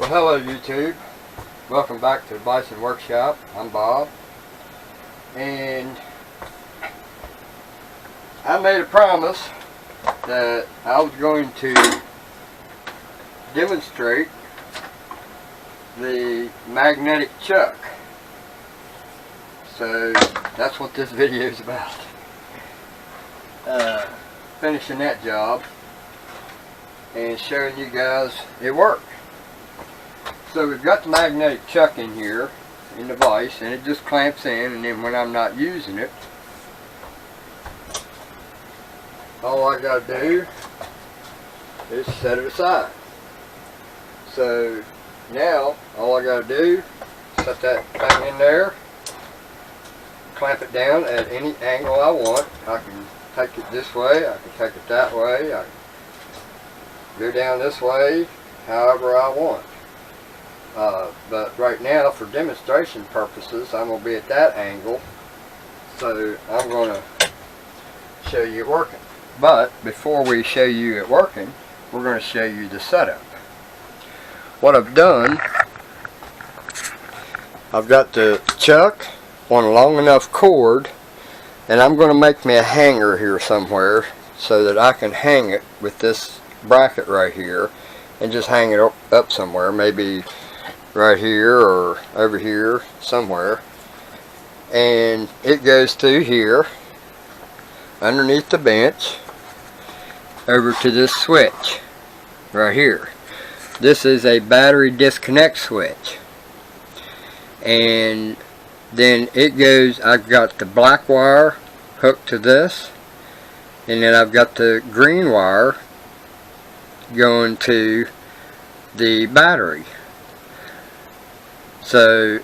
Well, hello YouTube. Welcome back to the Bison Workshop. I'm Bob, and I made a promise that I was going to demonstrate the magnetic chuck. So that's what this video is about. Finishing that job and showing you guys it worked. So we've got the magnetic chuck in here in the vise, and it just clamps in, and then when I'm not using it, all I got to do is set it aside. So now all I got to do is set that thing in there, clamp it down at any angle I want. I can take it this way, I can take it that way, I can go down this way, however I want. But right now, for demonstration purposes, I'm going to be at that angle, so I'm going to show you it working. But before we show you it working, we're going to show you the setup. What I've done, I've got the chuck on a long enough cord, and I'm going to make me a hanger here somewhere so that I can hang it with this bracket right here and just hang it up somewhere, maybe right here or over here somewhere. And it goes through here underneath the bench over to this switch right here. This is a battery disconnect switch, and then it goes, I've got the black wire hooked to this, and then I've got the green wire going to the battery. So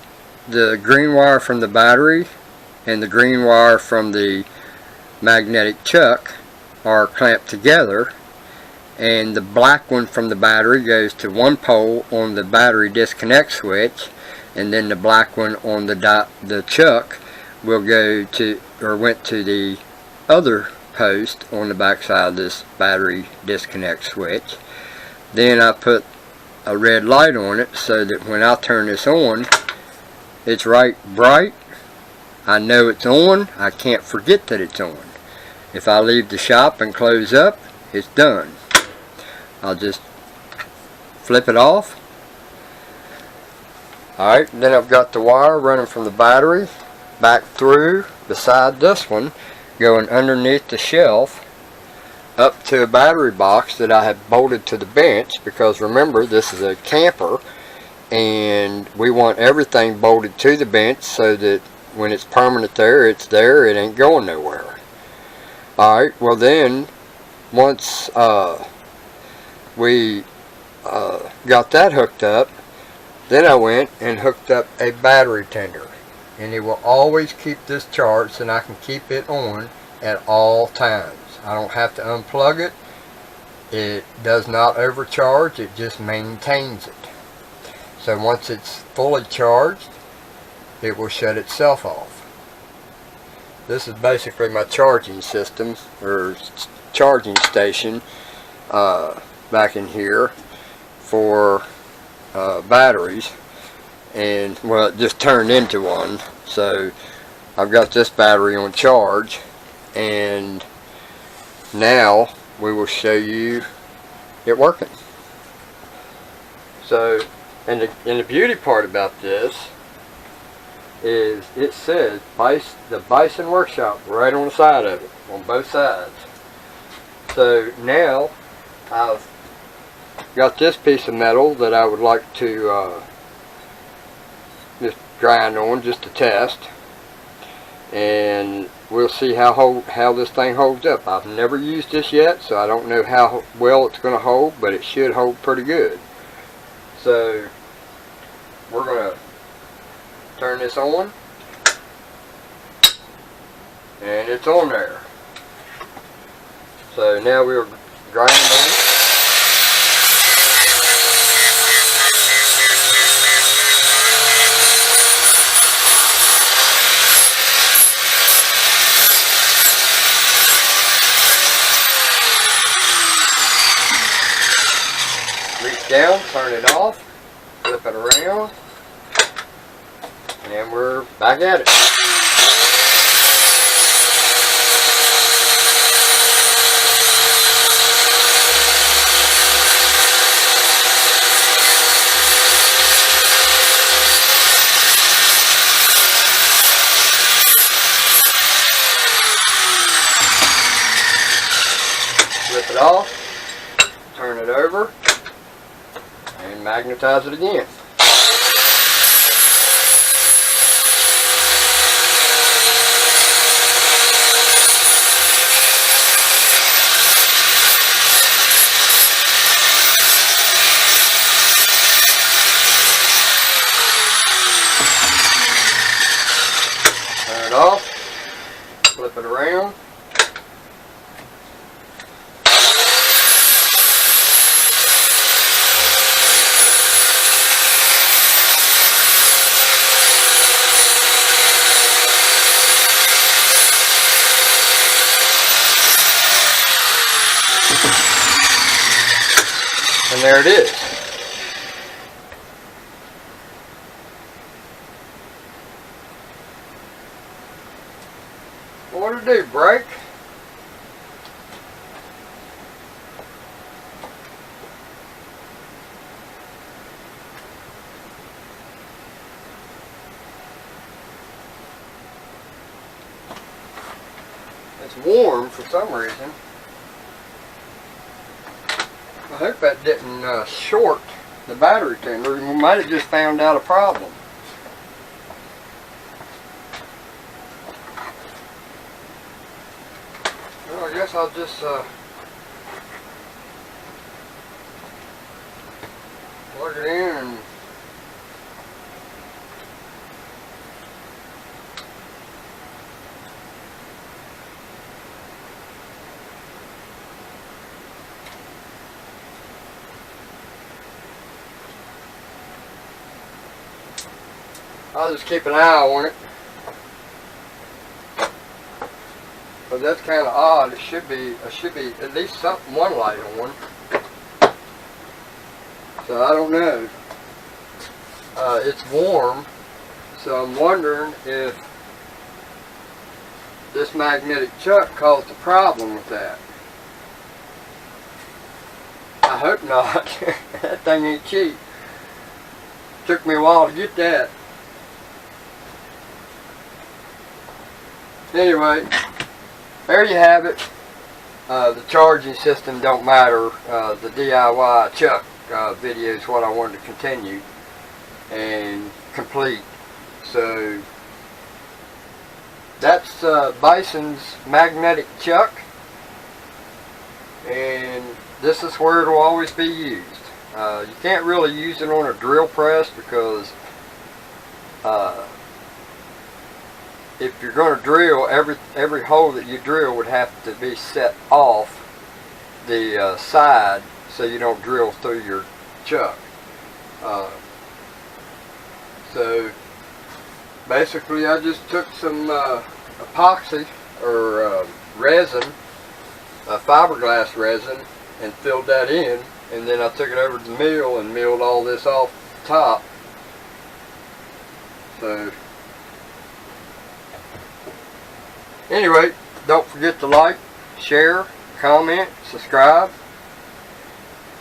the green wire from the battery and the green wire from the magnetic chuck are clamped together, and the black one from the battery goes to one pole on the battery disconnect switch, and then the black one on the chuck will go to, or went to, the other post on the back side of this battery disconnect switch. Then I put a red light on it so that when I turn this on, it's right bright. I know it's on. I can't forget that it's on. If I leave the shop and close up, it's done. I'll just flip it off. Alright, then I've got the wire running from the battery back through beside this one, going underneath the shelf up to a battery box that I have bolted to the bench, because remember, this is a camper and we want everything bolted to the bench so that when it's permanent there, it's there, it ain't going nowhere. Alright, well then, once we got that hooked up, then I went and hooked up a battery tender, and it will always keep this charged, and I can keep it on at all times. I don't have to unplug it. It does not overcharge, it just maintains it. So once it's fully charged, it will shut itself off. This is basically my charging system, or charging station, back in here for batteries. And well, it just turned into one, so I've got this battery on charge, and now we will show you it working. So, and the beauty part about this is it says the Bison Workshop right on the side of it, on both sides. So now I've got this piece of metal that I would like to just grind on just to test, and we'll see how this thing holds up. I've never used this yet, so I don't know how well it's going to hold, but it should hold pretty good. So we're going to turn this on, and it's on there. So now we'll grind on it. Reach down, turn it off, flip it around, and we're back at it. Flip it off, turn it over, and magnetize it again. Turn it off, flip it around. And there it is. What to do, brake? It's warm for some reason. I hope that didn't short the battery tender. We might have just found out a problem. Well, I guess I'll just plug it in and I'll just keep an eye on it. But that's kind of odd. It should be at least one light on. So I don't know. It's warm, so I'm wondering if this magnetic chuck caused a problem with that. I hope not. That thing ain't cheap. Took me a while to get that. Anyway, there you have it. The charging system don't matter. The DIY chuck video is what I wanted to continue and complete. So that's Bison's magnetic chuck, and this is where it will always be used. You can't really use it on a drill press because if you're going to drill, every hole that you drill would have to be set off the side so you don't drill through your chuck. So basically I just took some epoxy or resin, fiberglass resin, and filled that in, and then I took it over to the mill and milled all this off the top. So anyway, don't forget to like, share, comment, subscribe.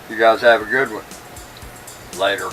You guys have a good one. Later.